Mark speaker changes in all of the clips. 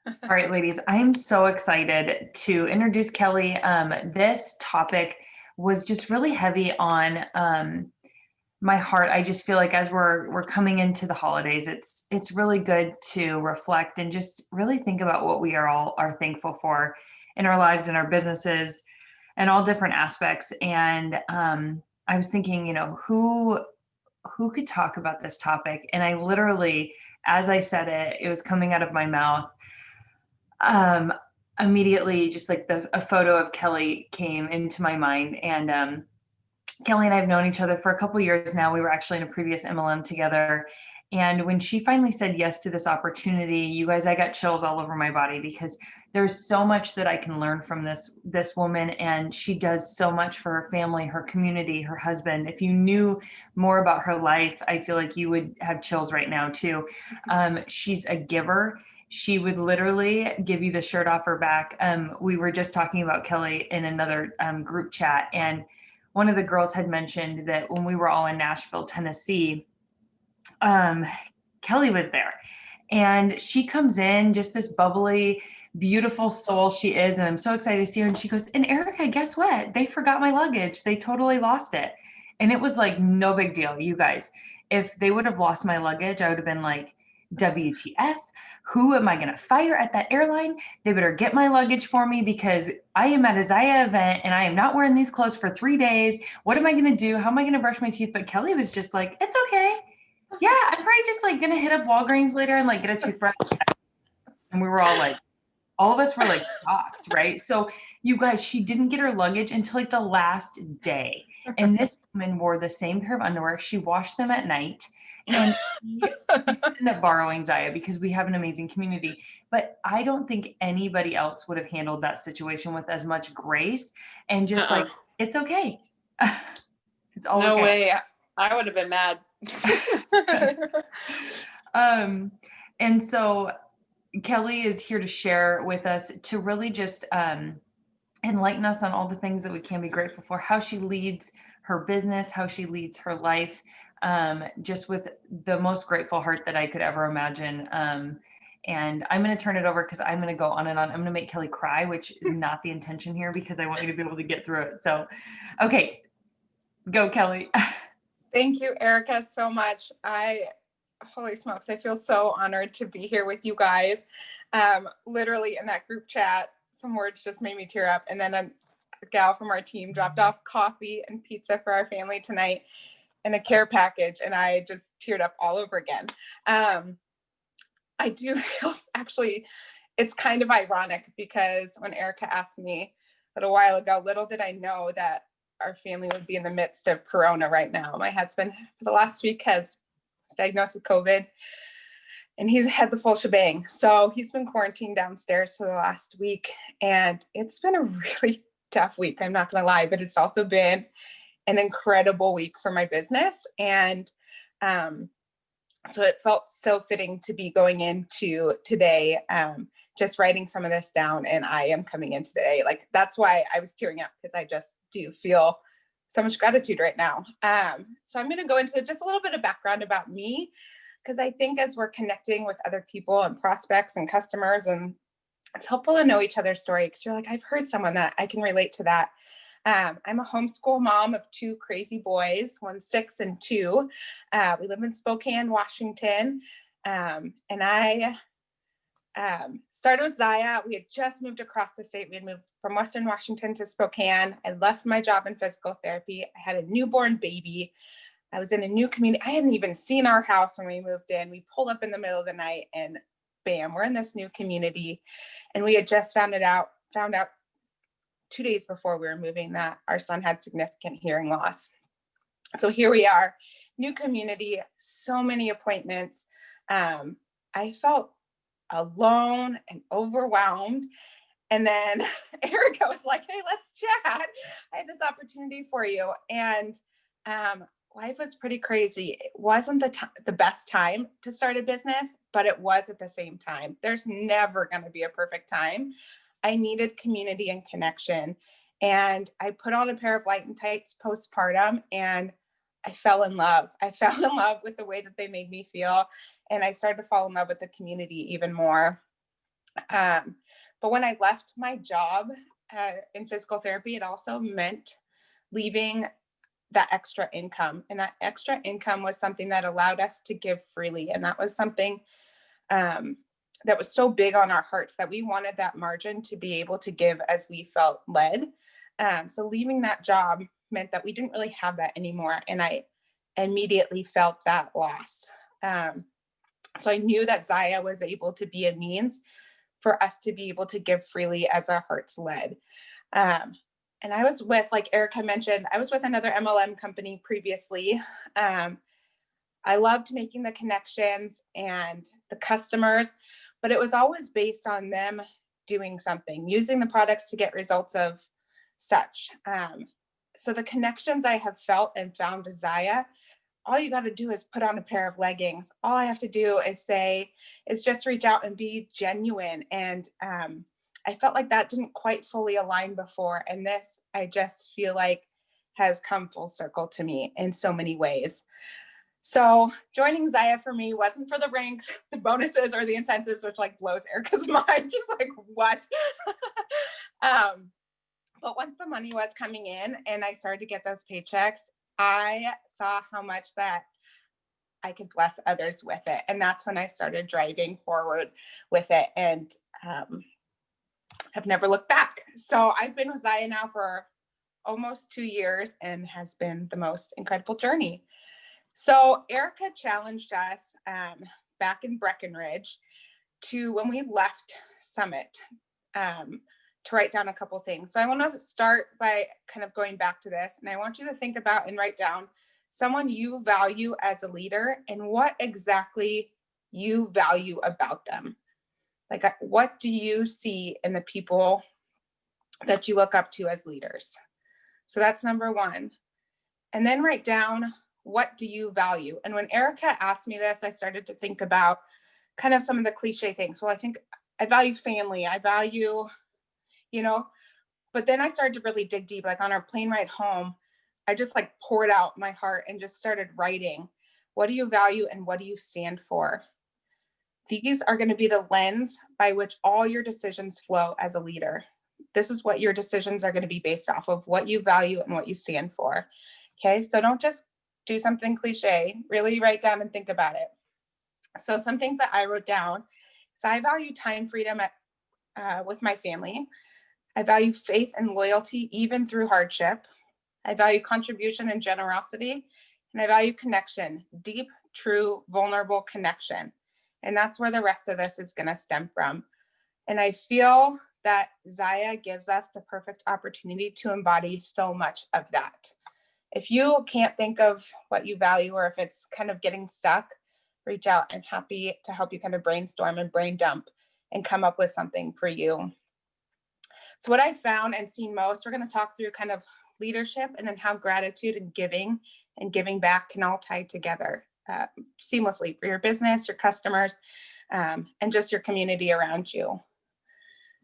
Speaker 1: All right, ladies, I am so excited to introduce Kelly. This topic was just really heavy on my heart. I just feel like as we're coming into the holidays, it's really good to reflect and just really think about what we are thankful for in our lives and our businesses and all different aspects. And I was thinking, who could talk about this topic? And I literally, as I said it, it was coming out of my mouth um, immediately just like a photo of Kelly came into my mind. And Kelly and I have known each other for a couple years now. We were actually in a previous MLM together. And when she finally said yes to this opportunity, you guys, I got chills all over my body because there's so much that I can learn from this woman, and she does so much for her family, her community, her husband. If you knew more about her life, I feel like you would have chills right now too. She's a giver. She would literally give you the shirt off her back. We were just talking about Kelly in another group chat, and one of the girls had mentioned that when we were all in Nashville, Tennessee, um, Kelly was there. And she comes in, just this bubbly, beautiful soul she is. And I'm so excited to see her. And she goes, and Erica, guess what? They forgot my luggage. They totally lost it. And it was like, no big deal, you guys. If they would have lost my luggage, I would have been like, WTF? Who am I going to fire at that airline? They better get my luggage for me because I am at a Zaya event and I am not wearing these clothes for 3 days. What am I going to do? How am I going to brush my teeth? But Kelly was just like, it's okay. Yeah, I'm probably just like going to hit up Walgreens later and like get a toothbrush. And we were all like, all of us were like shocked, right? So you guys, she didn't get her luggage until like the last day. And this woman wore the same pair of underwear. She washed them at night. And she ended up borrowing Zaya because we have an amazing community. But I don't think anybody else would have handled that situation with as much grace and just like, it's okay. It's all
Speaker 2: No
Speaker 1: okay.
Speaker 2: way. I would have been mad.
Speaker 1: And so Kelly is here to share with us to really just enlighten us on all the things that we can be grateful for, how she leads her business, how she leads her life, just with the most grateful heart that I could ever imagine. And I'm going to turn it over because I'm going to go on and on. I'm going to make Kelly cry, which is not the intention here because I want you to be able to get through it. So, okay, go, Kelly.
Speaker 2: Thank you, Erica, so much. Holy smokes, I feel so honored to be here with you guys. Literally in that group chat, some words just made me tear up. And then a gal from our team dropped off coffee and pizza for our family tonight and a care package. And I just teared up all over again. I do feel actually, it's kind of ironic because when Erica asked me a little while ago, little did I know that our family would be in the midst of Corona right now. My husband for the last week was diagnosed with COVID and he's had the full shebang. So he's been quarantined downstairs for the last week and it's been a really tough week. I'm not going to lie, but it's also been an incredible week for my business. And so it felt so fitting to be going into today, just writing some of this down. And I am coming in today. Like, that's why I was tearing up because I just do feel so much gratitude right now. So I'm going to go into just a little bit of background about me, because I think as we're connecting with other people and prospects and customers, and it's helpful to know each other's story because you're like, I've heard someone that I can relate to that. I'm a homeschool mom of two crazy boys, 1, 6 and 2. We live in Spokane, Washington. And I started with Zaya. We had just moved across the state. We had moved from Western Washington to Spokane. I left my job in physical therapy. I had a newborn baby. I was in a new community. I hadn't even seen our house when we moved in. We pulled up in the middle of the night and bam, we're in this new community. And we had just found out 2 days before we were moving that our son had significant hearing loss. So here we are, new community, so many appointments. I felt alone and overwhelmed. And then Erica was like, hey, let's chat. I have this opportunity for you. And life was pretty crazy. It wasn't the best time to start a business, but it was at the same time. There's never going to be a perfect time. I needed community and connection. And I put on a pair of light and tights postpartum and I fell in love. I fell in love with the way that they made me feel. And I started to fall in love with the community even more. But when I left my job in physical therapy, it also meant leaving that extra income. And that extra income was something that allowed us to give freely. And that was something that was so big on our hearts, that we wanted that margin to be able to give as we felt led. So leaving that job meant that we didn't really have that anymore. And I immediately felt that loss. So I knew that Zaya was able to be a means for us to be able to give freely as our hearts led. And I was with, like Erica mentioned, I was with another MLM company previously. I loved making the connections and the customers, but it was always based on them doing something, using the products to get results of such. So the connections I have felt and found with Zaya, all you got to do is put on a pair of leggings. All I have to do is just reach out and be genuine. And I felt like that didn't quite fully align before. And this, I just feel like, has come full circle to me in so many ways. So joining Zaya for me wasn't for the ranks, the bonuses, or the incentives, which like blows Erica's mind. Just like, what? But once the money was coming in and I started to get those paychecks, I saw how much that I could bless others with it. And that's when I started driving forward with it. And I've never looked back. So I've been with Zaya now for almost 2 years and has been the most incredible journey. So Erica challenged us back in Breckenridge to, when we left Summit, to write down a couple things. So I want to start by kind of going back to this, and I want you to think about and write down someone you value as a leader and what exactly you value about them. Like, what do you see in the people that you look up to as leaders? So that's number one. And then write down, what do you value? And when Erica asked me this, I started to think about kind of some of the cliche things. Well, I think I value family. I value, but then I started to really dig deep. Like on our plane ride home, I just like poured out my heart and just started writing. What do you value and what do you stand for? These are going to be the lens by which all your decisions flow as a leader. This is what your decisions are going to be based off of, what you value and what you stand for. Okay, so don't just do something cliche, really write down and think about it. So some things that I wrote down. So I value time freedom with my family. I value faith and loyalty, even through hardship. I value contribution and generosity. And I value connection, deep, true, vulnerable connection. And that's where the rest of this is going to stem from. And I feel that Zaya gives us the perfect opportunity to embody so much of that. If you can't think of what you value, or if it's kind of getting stuck, reach out. I'm happy to help you kind of brainstorm and brain dump and come up with something for you. So what I found and seen most, we're going to talk through kind of leadership and then how gratitude and giving back can all tie together seamlessly for your business, your customers, and just your community around you.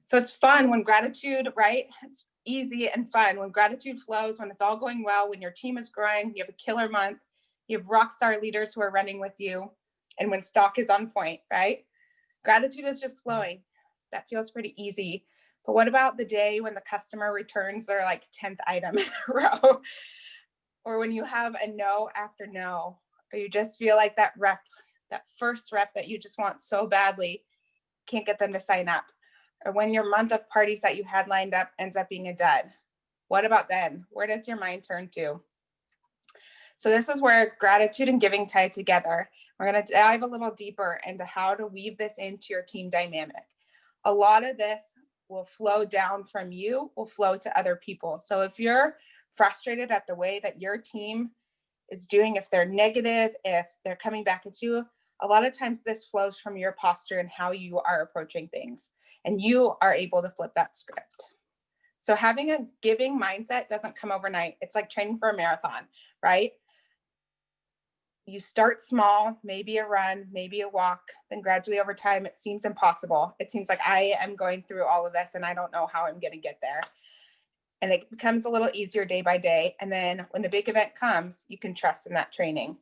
Speaker 2: So it's fun when gratitude, right? It's easy and fun when gratitude flows, when it's all going well, when your team is growing, you have a killer month, you have rock star leaders who are running with you, and when stock is on point, right? Gratitude is just flowing. That feels pretty easy. But what about the day when the customer returns their like 10th item in a row? Or when you have a no after no, or you just feel like that first rep that you just want so badly, can't get them to sign up. Or when your month of parties that you had lined up ends up being a dud. What about then? Where does your mind turn to? So this is where gratitude and giving tie together. We're going to dive a little deeper into how to weave this into your team dynamic. A lot of this will flow down from you, will flow to other people. So if you're frustrated at the way that your team is doing, if they're negative, if they're coming back at you, a lot of times this flows from your posture and how you are approaching things, and you are able to flip that script. So having a giving mindset doesn't come overnight. It's like training for a marathon, right? You start small, maybe a run, maybe a walk, then gradually over time, it seems impossible. It seems like I am going through all of this and I don't know how I'm going to get there. And it becomes a little easier day by day. And then when the big event comes, you can trust in that training.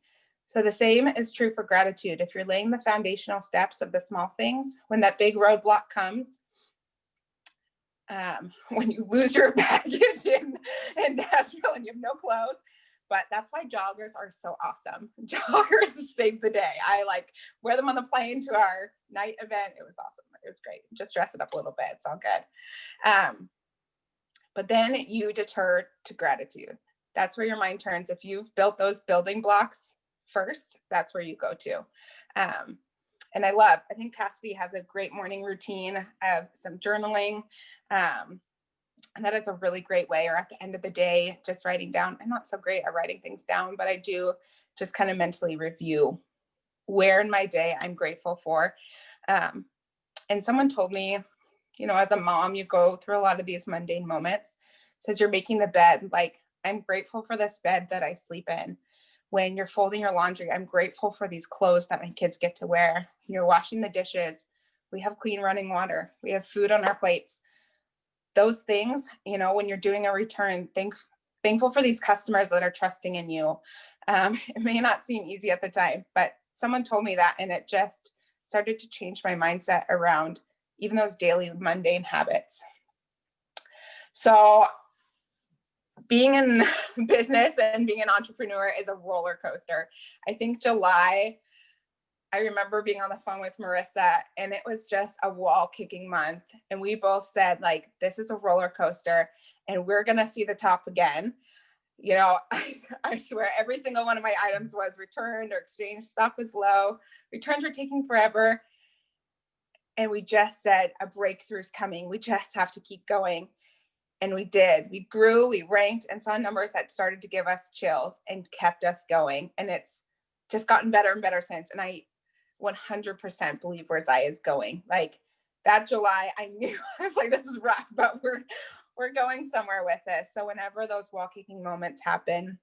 Speaker 2: So the same is true for gratitude. If you're laying the foundational steps of the small things, when that big roadblock comes, when you lose your baggage in Nashville and you have no clothes, but that's why joggers are so awesome. Joggers save the day. I like wear them on the plane to our night event. It was awesome. It was great. Just dress it up a little bit. It's all good. But then you deter to gratitude. That's where your mind turns. If you've built those building blocks first, that's where you go to. And I think Cassidy has a great morning routine of some journaling. And that is a really great way, or at the end of the day, just writing down. I'm not so great at writing things down, but I do just kind of mentally review where in my day I'm grateful for. And someone told me, as a mom, you go through a lot of these mundane moments. So as you're making the bed, like, I'm grateful for this bed that I sleep in. When you're folding your laundry, I'm grateful for these clothes that my kids get to wear. You're washing the dishes. We have clean running water. We have food on our plates. Those things, when you're doing a return, thankful for these customers that are trusting in you. It may not seem easy at the time, but someone told me that, and it just started to change my mindset around even those daily mundane habits. So being in business and being an entrepreneur is a roller coaster. I think July, I remember being on the phone with Marissa, and it was just a wall kicking month. And we both said, like, this is a roller coaster and we're going to see the top again. I swear every single one of my items was returned or exchanged. Stock was low. Returns were taking forever. And we just said a breakthrough's coming. We just have to keep going. And we did. We grew, we ranked, and saw numbers that started to give us chills and kept us going. And it's just gotten better and better since. And I 100% believe where Zaya is going. Like that July, I knew, I was like, this is rough, but we're going somewhere with this. So whenever those wall kicking moments happen,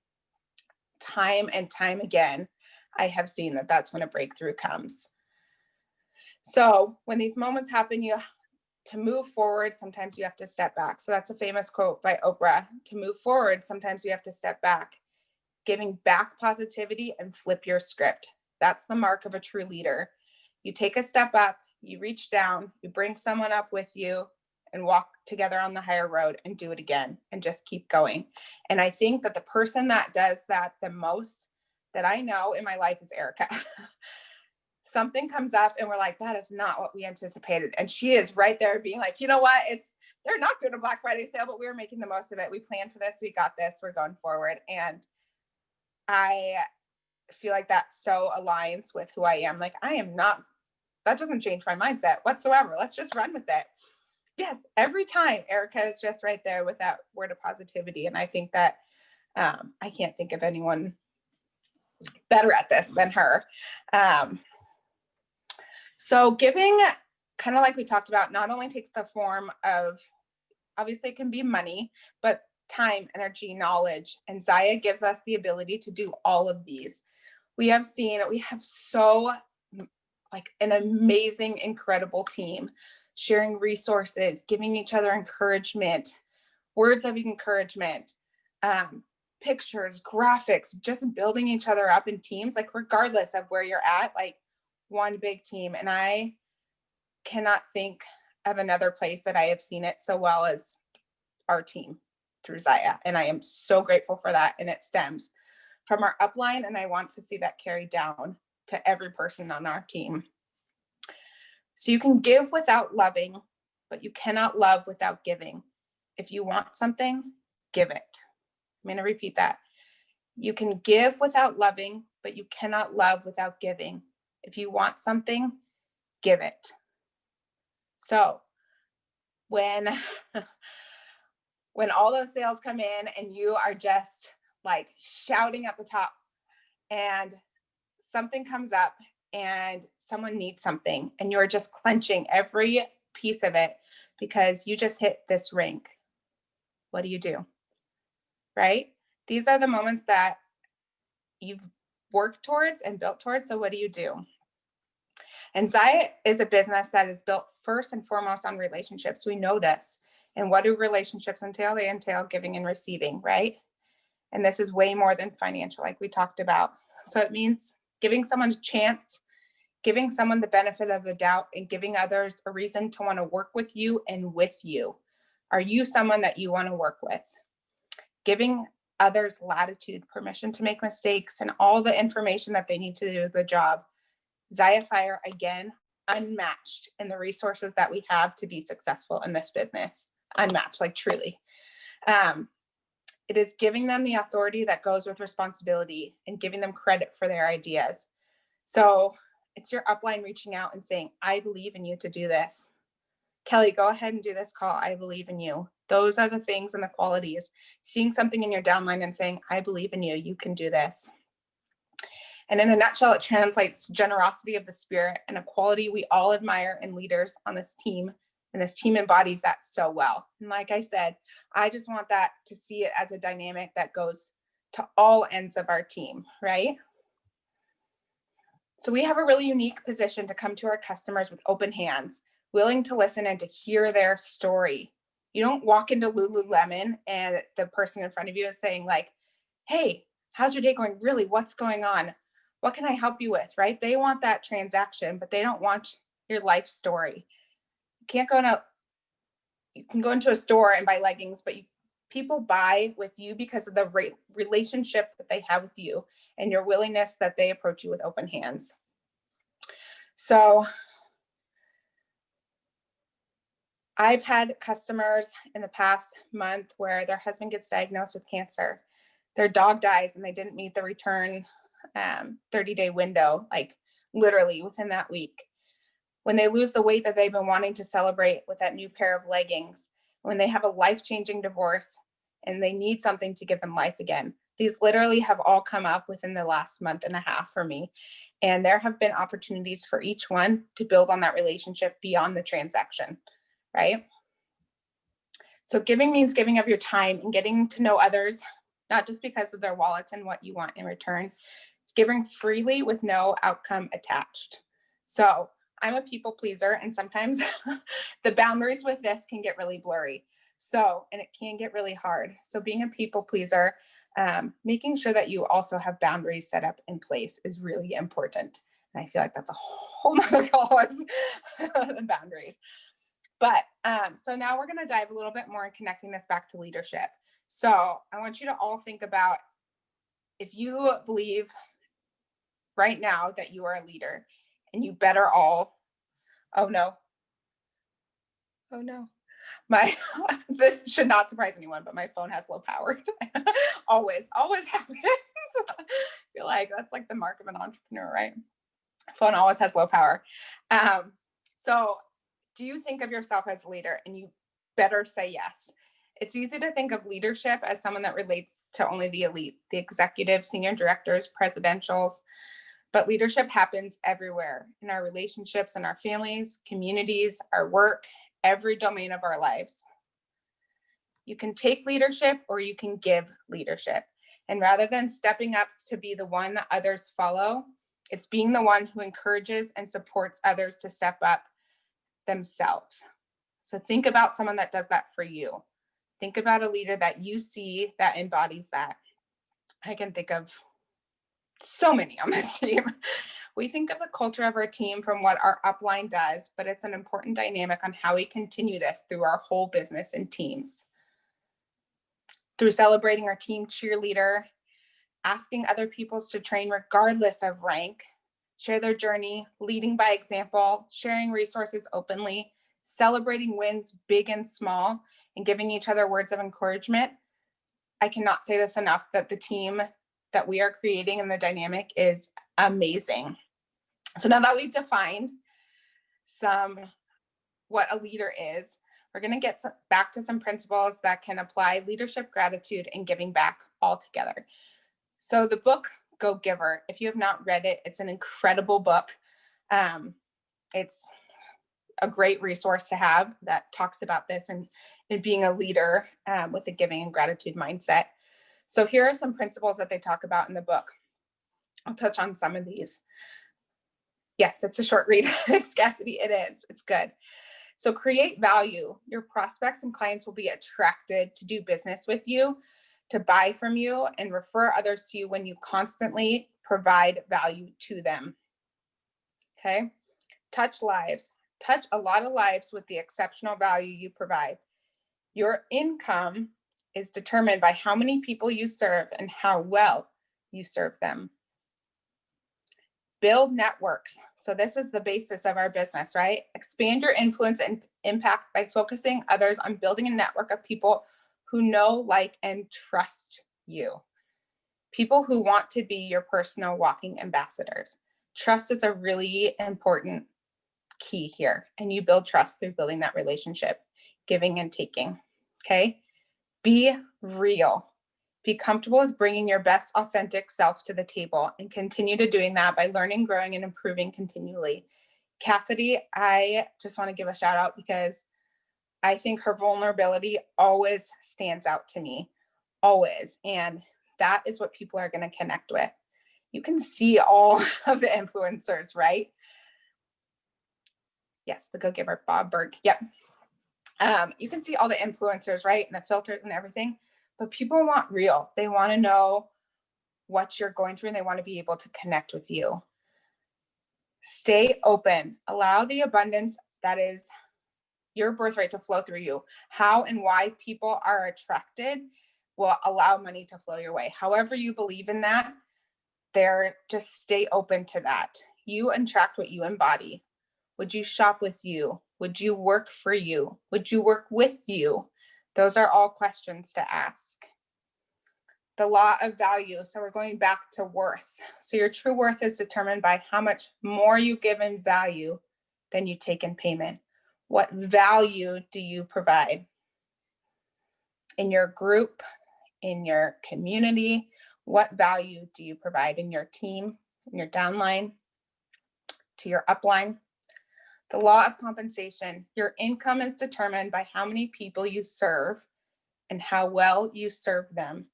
Speaker 2: time and time again, I have seen that that's when a breakthrough comes. So when these moments happen, to move forward, sometimes you have to step back. So that's a famous quote by Oprah. To move forward, sometimes you have to step back. Giving back positivity and flip your script. That's the mark of a true leader. You take a step up, you reach down, you bring someone up with you and walk together on the higher road and do it again and just keep going. And I think that the person that does that the most that I know in my life is Erica. Something comes up and we're like, that is not what we anticipated. And she is right there being like, you know what? They're not doing a Black Friday sale, but we were making the most of it. We planned for this. We got this. We're going forward. And I feel like that so aligns with who I am. Like, that doesn't change my mindset whatsoever. Let's just run with it. Yes. Every time Erica is just right there with that word of positivity. And I think that I can't think of anyone better at this than her. So giving, kind of like we talked about, not only takes the form of, obviously it can be money, but time, energy, knowledge. And Zaya gives us the ability to do all of these. We have so like an amazing, incredible team, sharing resources, giving each other encouragement, words of encouragement, pictures, graphics, just building each other up in teams, like regardless of where you're at, like one big team. And I cannot think of another place that I have seen it so well as our team through Zaya. And I am so grateful for that. And it stems from our upline. And I want to see that carried down to every person on our team. So you can give without loving, but you cannot love without giving. If you want something, give it. I'm going to repeat that. You can give without loving, but you cannot love without giving. If you want something, give it. So when all those sales come in and you are just like shouting at the top and something comes up and someone needs something and you're just clenching every piece of it because you just hit this rank, what do? Right? These are the moments that you've worked towards and built towards. So what do? And Zaya is a business that is built first and foremost on relationships. We know this. And what do relationships entail? They entail giving and receiving, right? And this is way more than financial, like we talked about. So it means giving someone a chance, giving someone the benefit of the doubt, and giving others a reason to want to work with you and with you. Are you someone that you want to work with? Giving others latitude, permission to make mistakes, and all the information that they need to do the job. Zaya Fire, again, unmatched in the resources that we have to be successful in this business. Unmatched, like truly. It is giving them the authority that goes with responsibility and giving them credit for their ideas. So it's your upline reaching out and saying, I believe in you to do this. Kelly, go ahead and do this call. I believe in you. Those are the things and the qualities. Seeing something in your downline and saying, I believe in you. You can do this. And in a nutshell, it translates generosity of the spirit and a quality we all admire in leaders on this team. And this team embodies that so well. And like I said, I just want that to see it as a dynamic that goes to all ends of our team, right? So we have a really unique position to come to our customers with open hands, willing to listen and to hear their story. You don't walk into Lululemon and the person in front of you is saying like, hey, how's your day going? Really, what's going on? What can I help you with, right? They want that transaction, but they don't want your life story. You can go into a store and buy leggings, but people buy with you because of the relationship that they have with you and your willingness that they approach you with open hands. So I've had customers in the past month where their husband gets diagnosed with cancer. Their dog dies and they didn't meet the return 30-day window, like literally within that week. When they lose the weight that they've been wanting to celebrate with that new pair of leggings, when they have a life-changing divorce and they need something to give them life again. These literally have all come up within the last month and a half for me. And there have been opportunities for each one to build on that relationship beyond the transaction, right? So giving means giving of your time and getting to know others, not just because of their wallets and what you want in return. It's giving freely with no outcome attached. So I'm a people pleaser, and sometimes the boundaries with this can get really blurry. And it can get really hard. So being a people pleaser, making sure that you also have boundaries set up in place is really important. And I feel like that's a whole nother call is the boundaries. But so now we're going to dive a little bit more in connecting this back to leadership. So I want you to all think about if you believe right now that you are a leader and you better all, oh no, this should not surprise anyone, but my phone has low power. always happens. I feel like that's like the mark of an entrepreneur, right? Phone always has low power. So do you think of yourself as a leader? And you better say yes. It's easy to think of leadership as someone that relates to only the elite, the executives, senior directors, presidentials, but leadership happens everywhere in our relationships, in our families, communities, our work, every domain of our lives. You can take leadership or you can give leadership. And rather than stepping up to be the one that others follow, it's being the one who encourages and supports others to step up themselves. So think about someone that does that for you. Think about a leader that you see that embodies that. I can think of so many on this team. We think of the culture of our team from what our upline does, but it's an important dynamic on how we continue this through our whole business and teams. Through celebrating our team cheerleader, asking other people to train regardless of rank, share their journey, leading by example, sharing resources openly, celebrating wins big and small, and giving each other words of encouragement. I cannot say this enough that the team that we are creating and the dynamic is amazing. So now that we've defined what a leader is, we're going to get back to some principles that can apply leadership, gratitude, and giving back all together. So the book, Go Giver, if you have not read it, it's an incredible book. It's a great resource to have that talks about this and being a leader with a giving and gratitude mindset. So here are some principles that they talk about in the book. I'll touch on some of these. Yes, it's a short read. Scarcity, it is. It's good. So create value. Your prospects and clients will be attracted to do business with you, to buy from you, and refer others to you when you constantly provide value to them. Okay. Touch lives. Touch a lot of lives with the exceptional value you provide. Your income is determined by how many people you serve and how well you serve them. Build networks. So this is the basis of our business, right? Expand your influence and impact by focusing others on building a network of people who know, like, and trust you. People who want to be your personal walking ambassadors. Trust is a really important key here, and you build trust through building that relationship, giving and taking. Okay. Be real. Be comfortable with bringing your best authentic self to the table and continue to doing that by learning, growing, and improving continually. Cassidy, I just want to give a shout out because I think her vulnerability always stands out to me, always. And that is what people are going to connect with. You can see all of the influencers, right? Yes, the Go Giver, Bob Berg. Yep. You can see all the influencers, right? And the filters and everything, but people want real. They want to know what you're going through and they want to be able to connect with you. Stay open. Allow the abundance that is your birthright to flow through you. How and why people are attracted will allow money to flow your way. However you believe in that, just stay open to that. You attract what you embody. Would you shop with you? Would you work for you? Would you work with you? Those are all questions to ask. The law of value. So we're going back to worth. So your true worth is determined by how much more you give in value than you take in payment. What value do you provide in your group, in your community? What value do you provide in your team, in your downline, to your upline? The law of compensation. Your income is determined by how many people you serve and how well you serve them.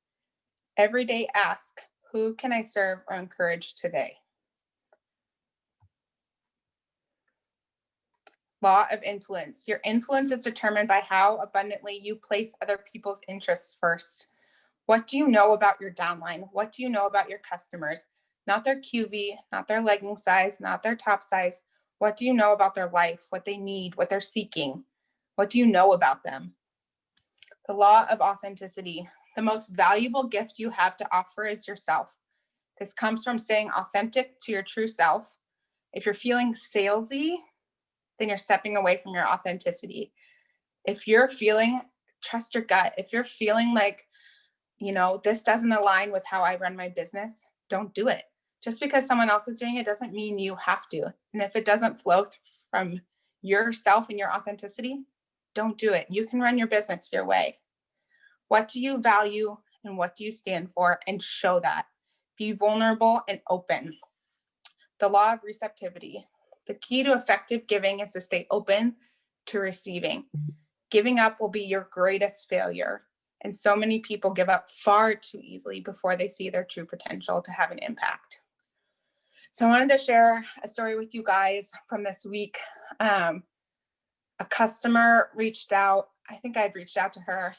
Speaker 2: Every day ask, who can I serve or encourage today? Law of influence. Your influence is determined by how abundantly you place other people's interests first. What do you know about your downline? What do you know about your customers? Not their QV, not their legging size, not their top size. What do you know about their life, what they need, what they're seeking? What do you know about them? The law of authenticity. The most valuable gift you have to offer is yourself. This comes from staying authentic to your true self. If you're feeling salesy, then you're stepping away from your authenticity. If you're feeling, trust your gut. If you're feeling like, this doesn't align with how I run my business, don't do it. Just because someone else is doing it doesn't mean you have to. And if it doesn't flow from yourself and your authenticity, don't do it. You can run your business your way. What do you value and what do you stand for? And show that. Be vulnerable and open. The law of receptivity. The key to effective giving is to stay open to receiving. Giving up will be your greatest failure. And so many people give up far too easily before they see their true potential to have an impact. So I wanted to share a story with you guys from this week. A customer reached out. I think I'd reached out to her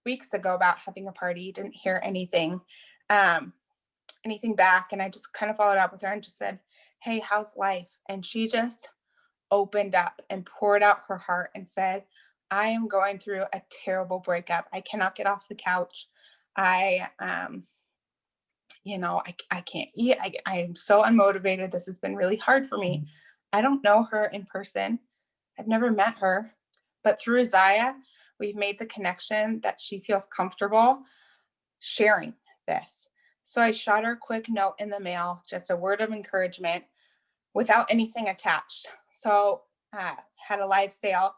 Speaker 2: weeks ago about having a party. Didn't hear anything back. And I just kind of followed up with her and just said, hey, how's life? And she just opened up and poured out her heart and said, I am going through a terrible breakup. I cannot get off the couch. I can't eat. I am so unmotivated. This has been really hard for me. I don't know her in person. I've never met her, but through Zaya, we've made the connection that she feels comfortable sharing this. So I shot her a quick note in the mail, just a word of encouragement without anything attached. So had a live sale.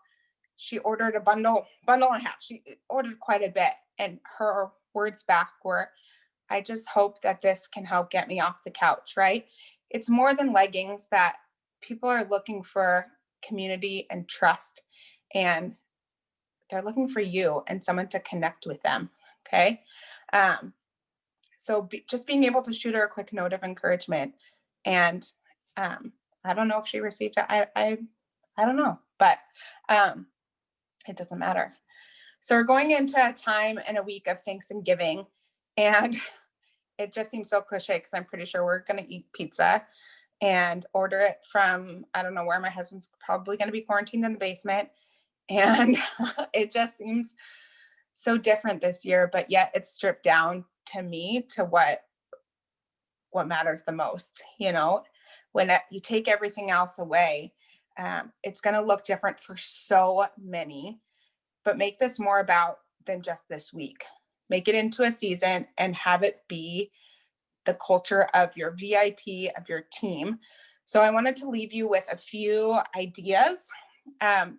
Speaker 2: She ordered a bundle and a half. She ordered quite a bit. And her words back were, I just hope that this can help get me off the couch, right? It's more than leggings, that people are looking for community and trust. And they're looking for you and someone to connect with them, okay? So just being able to shoot her a quick note of encouragement. And I don't know if she received it. I don't know, but it doesn't matter. So we're going into a time and a week of Thanksgiving, and it just seems so cliche because I'm pretty sure we're going to eat pizza and order it from, I don't know where, my husband's probably going to be quarantined in the basement. And it just seems so different this year, but yet it's stripped down to me to what matters the most. You know, when you take everything else away, it's going to look different for so many, but make this more about than just this week. Make it into a season and have it be the culture of your VIP, of your team. So I wanted to leave you with a few ideas,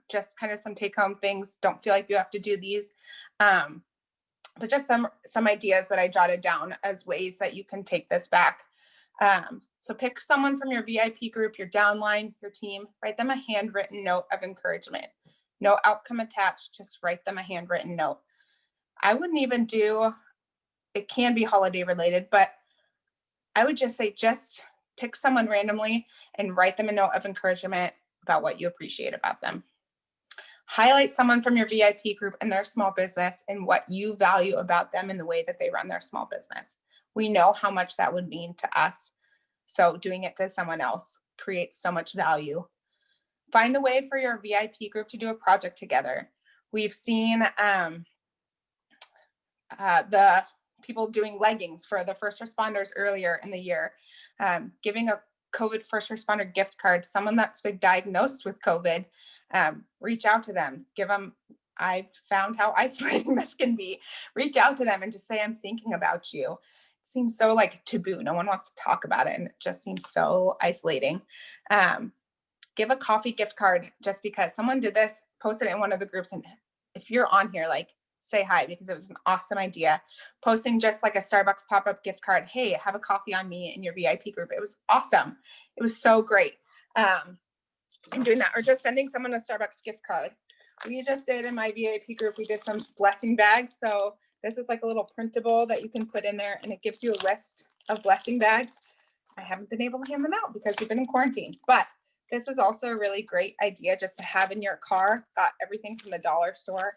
Speaker 2: just kind of some take-home things. Don't feel like you have to do these, but just some ideas that I jotted down as ways that you can take this back. So pick someone from your VIP group, your downline, your team, write them a handwritten note of encouragement. No outcome attached, just write them a handwritten note. I wouldn't even do, it can be holiday related, but I would just say, just pick someone randomly and write them a note of encouragement about what you appreciate about them. Highlight someone from your VIP group and their small business and what you value about them and the way that they run their small business. We know how much that would mean to us. So doing it to someone else creates so much value. Find a way for your VIP group to do a project together. We've seen the people doing leggings for the first responders earlier in the year, giving a COVID first responder gift card, someone that's been diagnosed with COVID, reach out to them, give them, I've found how isolating this can be. Reach out to them and just say, I'm thinking about you. It seems so like taboo. No one wants to talk about it. And it just seems so isolating. Give a coffee gift card just because someone did this, posted it in one of the groups. And if you're on here, like, say hi, because it was an awesome idea. Posting just like a Starbucks pop-up gift card. Hey, have a coffee on me in your VIP group. It was awesome. It was so great. And doing that, or just sending someone a Starbucks gift card. We just did in my VIP group, we did some blessing bags. So this is like a little printable that you can put in there and it gives you a list of blessing bags. I haven't been able to hand them out because we've been in quarantine, but this is also a really great idea just to have in your car. Got everything from the dollar store.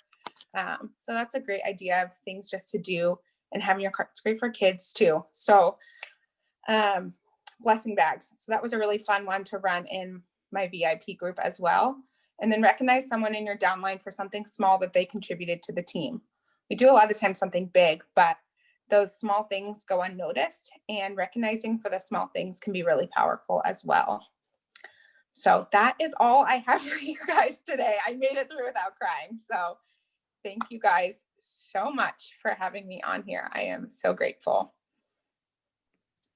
Speaker 2: So that's a great idea of things just to do and having your car. It's great for kids too. So blessing bags. So that was a really fun one to run in my VIP group as well. And then recognize someone in your downline for something small that they contributed to the team. We do a lot of times something big, but those small things go unnoticed, and recognizing for the small things can be really powerful as well. So that is all I have for you guys today. I made it through without crying. So thank you guys so much for having me on here. I am so grateful.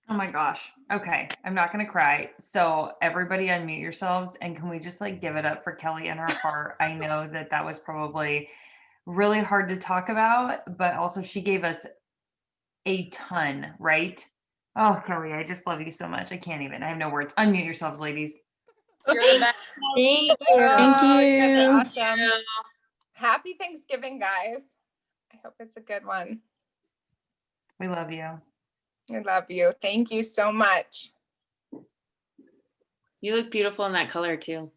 Speaker 1: Oh my gosh. Okay. I'm not going to cry. So everybody unmute yourselves, and can we just like give it up for Kelly and her heart? I know that that was probably really hard to talk about, but also she gave us a ton, right? Oh, Kelly, I just love you so much. I can't even. I have no words. Unmute yourselves, ladies.
Speaker 3: You're the best.
Speaker 4: Thank you.
Speaker 2: Thank you.
Speaker 3: Thank
Speaker 2: Awesome.
Speaker 3: you.
Speaker 2: Happy Thanksgiving, guys. I hope it's a good one.
Speaker 1: We love you.
Speaker 2: I love you. Thank you so much.
Speaker 3: You look beautiful in that color too.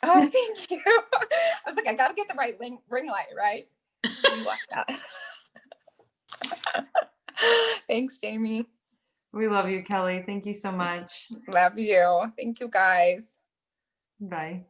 Speaker 2: Oh, thank you. I was like, I got to get the right ring light, right? You watched out. Thanks, Jamie.
Speaker 1: We love you, Kelly. Thank you so much.
Speaker 2: Love you. Thank you, guys.
Speaker 1: Bye.